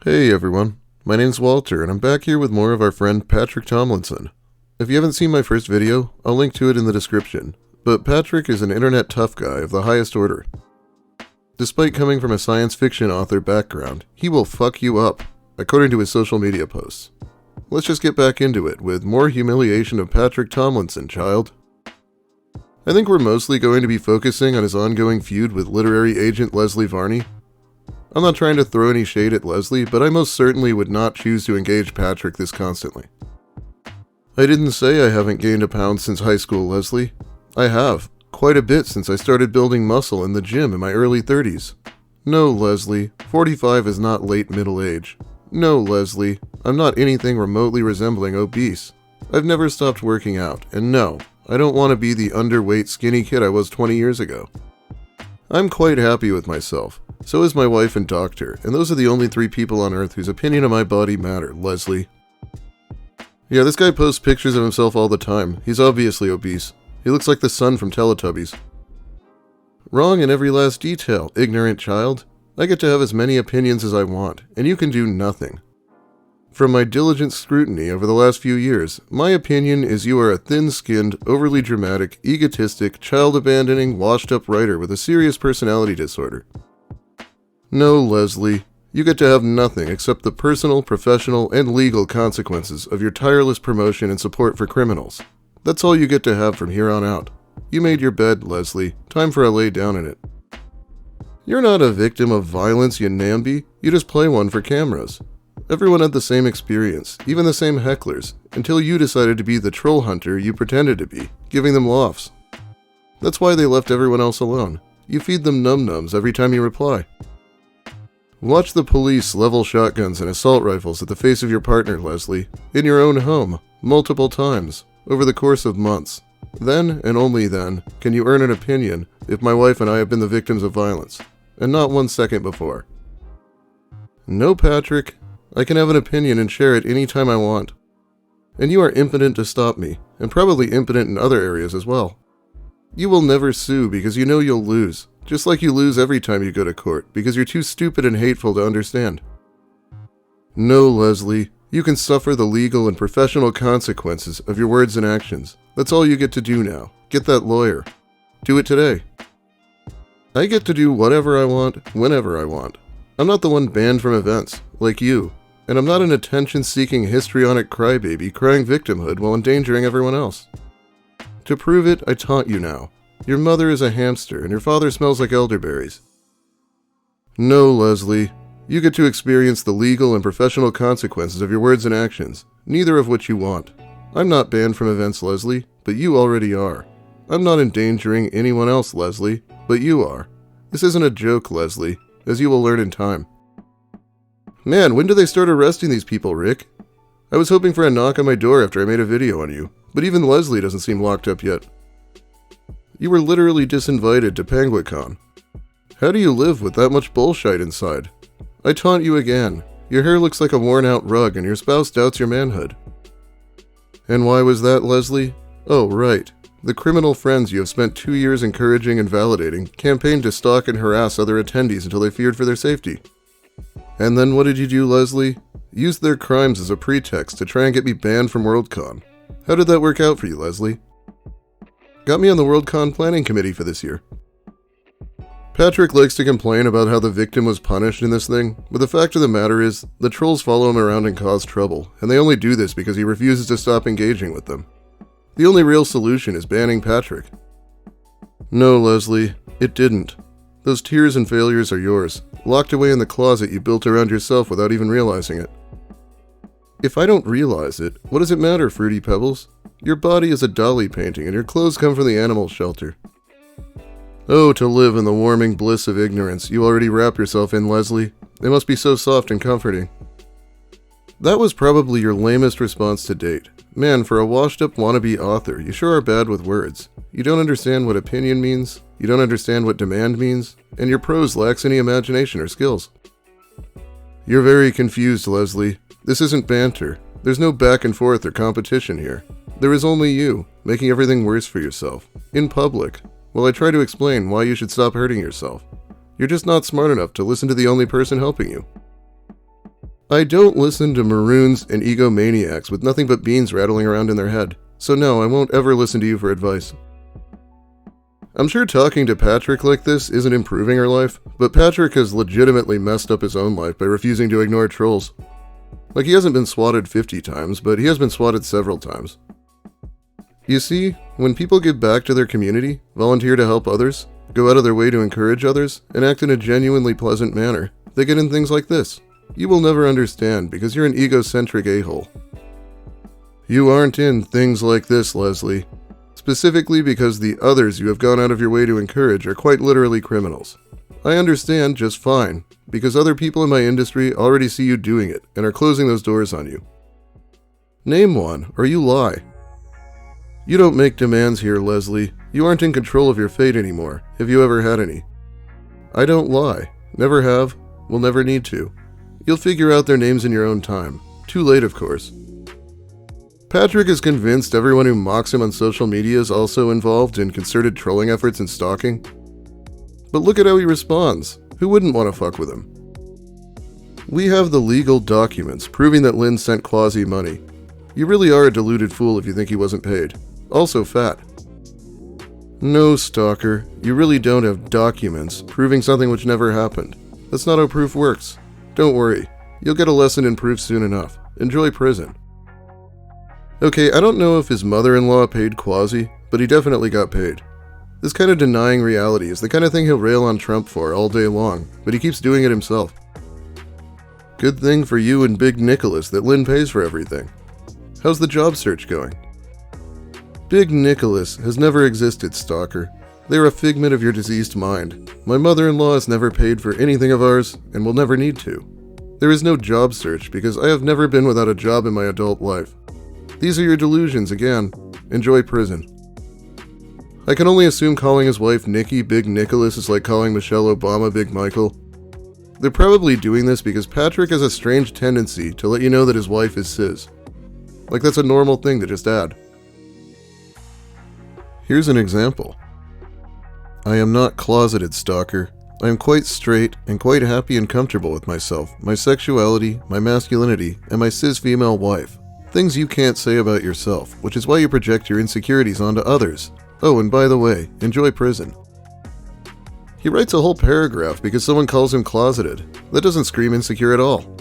Hey everyone, my name's Walter and I'm back here with more of our friend Patrick Tomlinson. If you haven't seen my first video, I'll link to it in the description, but Patrick is an internet tough guy of the highest order. Despite coming from a science fiction author background, he will fuck you up, according to his social media posts. Let's just get back into it with more humiliation of Patrick Tomlinson, child. I think we're mostly going to be focusing on his ongoing feud with literary agent Leslie Varney. I'm not trying to throw any shade at Leslie, but I most certainly would not choose to engage Patrick this constantly. I didn't say I haven't gained a pound since high school, Leslie. I have, quite a bit since I started building muscle in the gym in my early 30s. No, Leslie, 45 is not late middle age. No, Leslie, I'm not anything remotely resembling obese. I've never stopped working out, and no, I don't want to be the underweight skinny kid I was 20 years ago. I'm quite happy with myself. So is my wife and doctor, and those are the only 3 people on earth whose opinion of my body matter, Leslie. Yeah, this guy posts pictures of himself all the time. He's obviously obese. He looks like the sun from Teletubbies. Wrong in every last detail, ignorant child. I get to have as many opinions as I want, and you can do nothing. From my diligent scrutiny over the last few years, my opinion is you are a thin-skinned, overly dramatic, egotistic, child-abandoning, washed-up writer with a serious personality disorder. No, Leslie, you get to have nothing except the personal, professional, and legal consequences of your tireless promotion and support for criminals. That's all you get to have from here on out. You made your bed, Leslie. Time for a lay down in it. You're not a victim of violence, you namby. You just play one for cameras. Everyone had the same experience, even the same hecklers, until you decided to be the troll hunter you pretended to be, giving them lofts. That's why they left everyone else alone. You feed them num-nums every time you reply. Watch the police level shotguns and assault rifles at the face of your partner, Leslie, in your own home, multiple times, over the course of months. Then, and only then, can you earn an opinion if my wife and I have been the victims of violence, and not 1 second before. No, Patrick, I can have an opinion and share it any time I want. And you are impotent to stop me, and probably impotent in other areas as well. You will never sue because you know you'll lose. Just like you lose every time you go to court, because you're too stupid and hateful to understand. No, Leslie, you can suffer the legal and professional consequences of your words and actions. That's all you get to do now. Get that lawyer. Do it today. I get to do whatever I want, whenever I want. I'm not the one banned from events, like you, and I'm not an attention-seeking histrionic crybaby crying victimhood while endangering everyone else. To prove it, I taunt you now. Your mother is a hamster, and your father smells like elderberries. No, Leslie. You get to experience the legal and professional consequences of your words and actions, neither of which you want. I'm not banned from events, Leslie, but you already are. I'm not endangering anyone else, Leslie, but you are. This isn't a joke, Leslie, as you will learn in time. Man, when do they start arresting these people, Rick? I was hoping for a knock on my door after I made a video on you, but even Leslie doesn't seem locked up yet. You were literally disinvited to PenguinCon. How do you live with that much bullshit inside? I taunt you again. Your hair looks like a worn-out rug and your spouse doubts your manhood. And why was that, Leslie? Oh, right. The criminal friends you have spent 2 years encouraging and validating campaigned to stalk and harass other attendees until they feared for their safety. And then what did you do, Leslie? Used their crimes as a pretext to try and get me banned from Worldcon. How did that work out for you, Leslie? Got me on the Worldcon planning committee for this year. Patrick likes to complain about how the victim was punished in this thing, but the fact of the matter is, the trolls follow him around and cause trouble, and they only do this because he refuses to stop engaging with them. The only real solution is banning Patrick. No, Leslie, it didn't. Those tears and failures are yours, locked away in the closet you built around yourself without even realizing it. If I don't realize it, what does it matter, Fruity Pebbles? Your body is a dolly painting, and your clothes come from the animal shelter. Oh, to live in the warming bliss of ignorance you already wrap yourself in, Leslie. It must be so soft and comforting. That was probably your lamest response to date. Man, for a washed-up wannabe author, you sure are bad with words. You don't understand what opinion means, you don't understand what demand means, and your prose lacks any imagination or skills. You're very confused, Leslie. This isn't banter. There's no back and forth or competition here. There is only you, making everything worse for yourself, in public, while I try to explain why you should stop hurting yourself. You're just not smart enough to listen to the only person helping you. I don't listen to maroons and egomaniacs with nothing but beans rattling around in their head, so no, I won't ever listen to you for advice. I'm sure talking to Patrick like this isn't improving her life, but Patrick has legitimately messed up his own life by refusing to ignore trolls. Like, he hasn't been swatted 50 times, but he has been swatted several times. You see, when people give back to their community, volunteer to help others, go out of their way to encourage others, and act in a genuinely pleasant manner, they get in things like this. You will never understand because you're an egocentric a-hole. You aren't in things like this, Leslie. Specifically because the others you have gone out of your way to encourage are quite literally criminals. I understand just fine, because other people in my industry already see you doing it and are closing those doors on you. Name one, or you lie. You don't make demands here, Leslie. You aren't in control of your fate anymore, if you ever had any. I don't lie. Never have. Will never need to. You'll figure out their names in your own time. Too late, of course. Patrick is convinced everyone who mocks him on social media is also involved in concerted trolling efforts and stalking. But look at how he responds. Who wouldn't want to fuck with him? We have the legal documents proving that Lynn sent Quasi money. You really are a deluded fool if you think he wasn't paid. Also fat. No, stalker, you really don't have documents proving something which never happened. That's not how proof works. Don't worry. You'll get a lesson in proof soon enough. Enjoy prison. Okay, I don't know if his mother-in-law paid Quasi, but he definitely got paid. This kind of denying reality is the kind of thing he'll rail on Trump for all day long, but he keeps doing it himself. Good thing for you and Big Nicholas that Lynn pays for everything. How's the job search going? Big Nicholas has never existed, stalker. They're a figment of your diseased mind. My mother-in-law has never paid for anything of ours, and will never need to. There is no job search because I have never been without a job in my adult life. These are your delusions again. Enjoy prison. I can only assume calling his wife Nikki Big Nicholas is like calling Michelle Obama Big Michael. They're probably doing this because Patrick has a strange tendency to let you know that his wife is cis. Like that's a normal thing to just add. Here's an example. I am not closeted, stalker. I am quite straight and quite happy and comfortable with myself, my sexuality, my masculinity, and my cis female wife. Things you can't say about yourself, which is why you project your insecurities onto others. Oh, and by the way, enjoy prison. He writes a whole paragraph because someone calls him closeted. That doesn't scream insecure at all.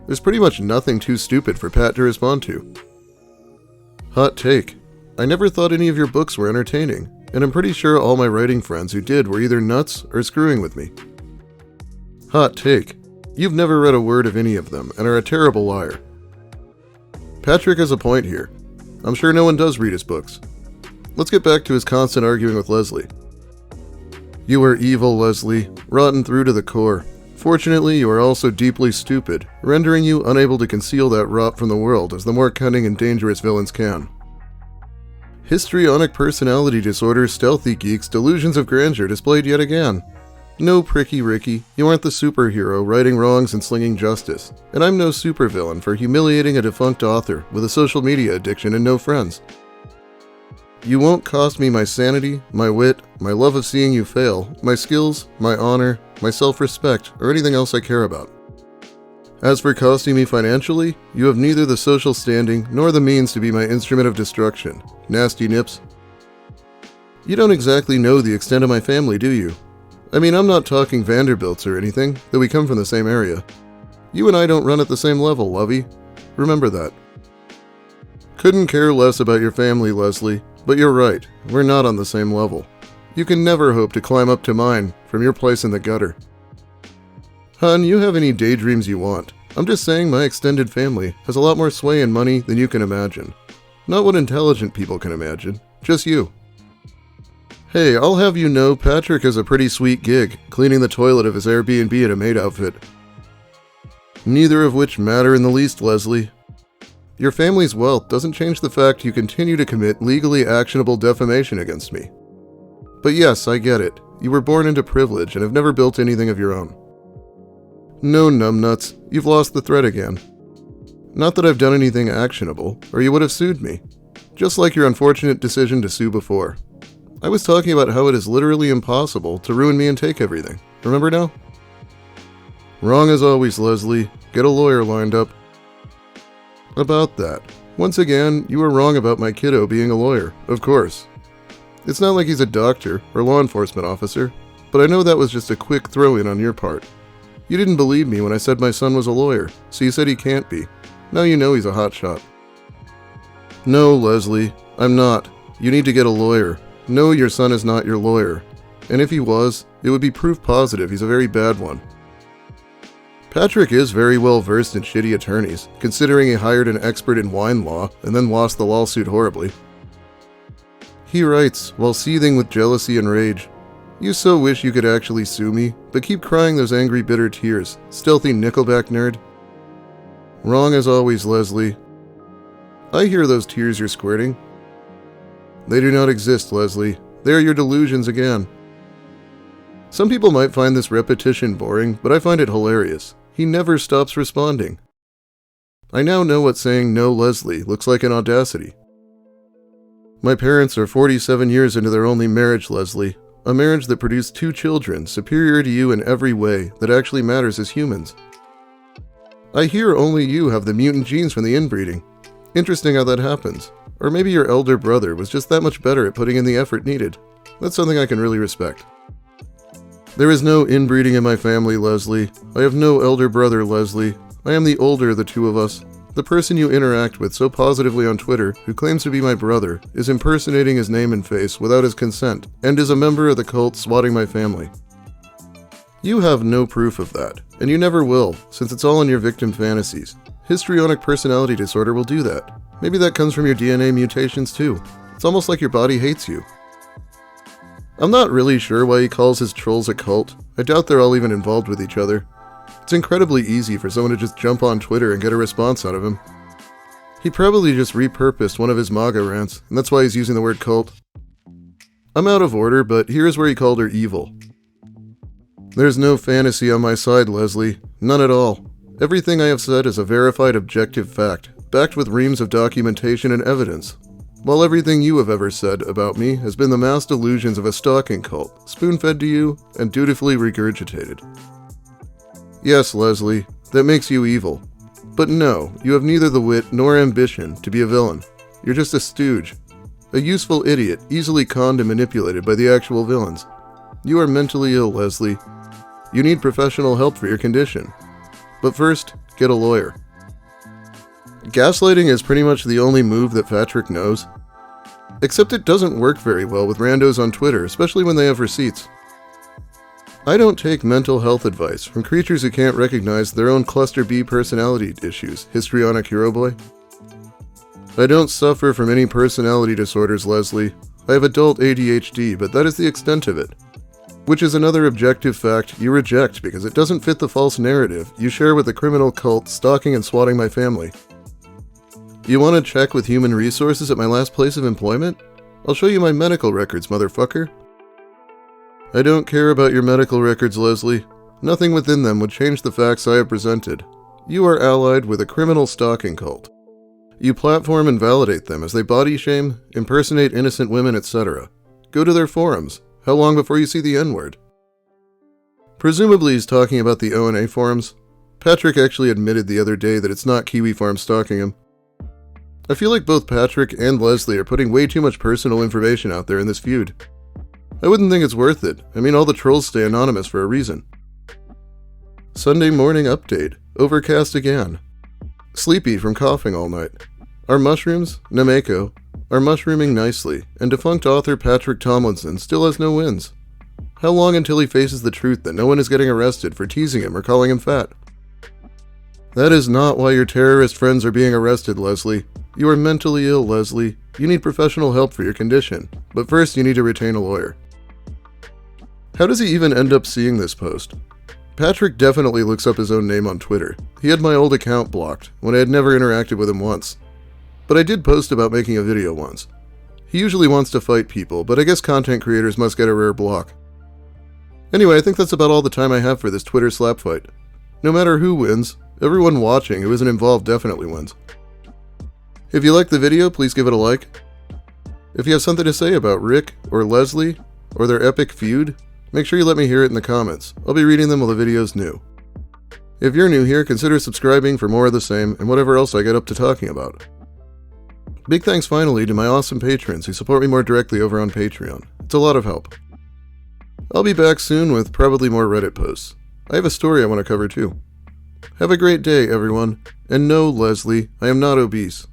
There's pretty much nothing too stupid for Pat to respond to. Hot take. I never thought any of your books were entertaining, and I'm pretty sure all my writing friends who did were either nuts or screwing with me. Hot take. You've never read a word of any of them and are a terrible liar. Patrick has a point here. I'm sure no one does read his books. Let's get back to his constant arguing with Leslie. You are evil, Leslie, rotten through to the core. Fortunately, you are also deeply stupid, rendering you unable to conceal that rot from the world as the more cunning and dangerous villains can. Histrionic personality disorder, stealthy geeks, delusions of grandeur displayed yet again. No, Pricky Ricky, you aren't the superhero righting wrongs and slinging justice, and I'm no supervillain for humiliating a defunct author with a social media addiction and no friends. You won't cost me my sanity, my wit, my love of seeing you fail, my skills, my honor, my self-respect, or anything else I care about. As for costing me financially, you have neither the social standing nor the means to be my instrument of destruction. Nasty nips. You don't exactly know the extent of my family, do you? I mean, I'm not talking Vanderbilts or anything, though we come from the same area. You and I don't run at the same level, lovey. Remember that. Couldn't care less about your family, Leslie, but you're right, we're not on the same level. You can never hope to climb up to mine from your place in the gutter. Hun, you have any daydreams you want. I'm just saying my extended family has a lot more sway and money than you can imagine. Not what intelligent people can imagine, just you. Hey, I'll have you know Patrick has a pretty sweet gig, cleaning the toilet of his Airbnb at a maid outfit. Neither of which matter in the least, Leslie. Your family's wealth doesn't change the fact you continue to commit legally actionable defamation against me. But yes, I get it. You were born into privilege and have never built anything of your own. No, numbnuts, you've lost the thread again. Not that I've done anything actionable, or you would have sued me. Just like your unfortunate decision to sue before. I was talking about how it is literally impossible to ruin me and take everything. Remember now? Wrong as always, Leslie. Get a lawyer lined up. About that. Once again, you were wrong about my kiddo being a lawyer, of course. It's not like he's a doctor or law enforcement officer, but I know that was just a quick throw-in on your part. You didn't believe me when I said my son was a lawyer, so you said he can't be. Now you know he's a hotshot. No, Leslie, I'm not. You need to get a lawyer. No, your son is not your lawyer. And if he was, it would be proof positive he's a very bad one. Patrick is very well versed in shitty attorneys, considering he hired an expert in wine law and then lost the lawsuit horribly. He writes, while seething with jealousy and rage, "You so wish you could actually sue me, but keep crying those angry bitter tears, stealthy Nickelback nerd." Wrong as always, Leslie. I hear those tears you're squirting. They do not exist, Leslie. They are your delusions again. Some people might find this repetition boring, but I find it hilarious. He never stops responding. I now know what saying "No, Leslie" looks like in Audacity. My parents are 47 years into their only marriage, Leslie. A marriage that produced 2 children, superior to you in every way, that actually matters as humans. I hear only you have the mutant genes from the inbreeding. Interesting how that happens. Or maybe your elder brother was just that much better at putting in the effort needed. That's something I can really respect. There is no inbreeding in my family, Leslie. I have no elder brother, Leslie. I am the older of the 2 of us. The person you interact with so positively on Twitter, who claims to be my brother, is impersonating his name and face without his consent, and is a member of the cult swatting my family. You have no proof of that, and you never will, since it's all in your victim fantasies. Histrionic personality disorder will do that. Maybe that comes from your DNA mutations too. It's almost like your body hates you. I'm not really sure why he calls his trolls a cult. I doubt they're all even involved with each other. It's incredibly easy for someone to just jump on Twitter and get a response out of him. He probably just repurposed one of his MAGA rants, and that's why he's using the word cult. I'm out of order, but here's where he called her evil. There's no fantasy on my side, Leslie. None at all. Everything I have said is a verified objective fact, backed with reams of documentation and evidence. While everything you have ever said about me has been the mass delusions of a stalking cult, spoon-fed to you and dutifully regurgitated. Yes, Leslie, that makes you evil. But no, you have neither the wit nor ambition to be a villain. You're just a stooge. A useful idiot, easily conned and manipulated by the actual villains. You are mentally ill, Leslie. You need professional help for your condition. But first, get a lawyer. Gaslighting is pretty much the only move that Patrick knows. Except it doesn't work very well with randos on Twitter, especially when they have receipts. I don't take mental health advice from creatures who can't recognize their own cluster B personality issues, histrionic hero boy. I don't suffer from any personality disorders, Leslie. I have adult ADHD, but that is the extent of it. Which is another objective fact you reject because it doesn't fit the false narrative you share with the criminal cult stalking and swatting my family. You want to check with human resources at my last place of employment? I'll show you my medical records, motherfucker. I don't care about your medical records, Leslie. Nothing within them would change the facts I have presented. You are allied with a criminal stalking cult. You platform and validate them as they body shame, impersonate innocent women, etc. Go to their forums. How long before you see the N-word? Presumably he's talking about the O&A forums. Patrick actually admitted the other day that it's not Kiwi Farm stalking him. I feel like both Patrick and Leslie are putting way too much personal information out there in this feud. I wouldn't think it's worth it. I mean, all the trolls stay anonymous for a reason. Sunday morning update. Overcast again. Sleepy from coughing all night. Our mushrooms, Nameko, are mushrooming nicely, and defunct author Patrick Tomlinson still has no wins. How long until he faces the truth that no one is getting arrested for teasing him or calling him fat? That is not why your terrorist friends are being arrested, Leslie. You are mentally ill, Leslie. You need professional help for your condition, but first you need to retain a lawyer. How does he even end up seeing this post? Patrick definitely looks up his own name on Twitter. He had my old account blocked, when I had never interacted with him once. But I did post about making a video once. He usually wants to fight people, but I guess content creators must get a rare block. Anyway, I think that's about all the time I have for this Twitter slap fight. No matter who wins, everyone watching who isn't involved definitely wins. If you liked the video, please give it a like. If you have something to say about Rick or Leslie or their epic feud, make sure you let me hear it in the comments. I'll be reading them while the video's new. If you're new here, consider subscribing for more of the same and whatever else I get up to talking about. Big thanks finally to my awesome patrons who support me more directly over on Patreon. It's a lot of help. I'll be back soon with probably more Reddit posts. I have a story I want to cover too. Have a great day, everyone. And no, Leslie, I am not obese.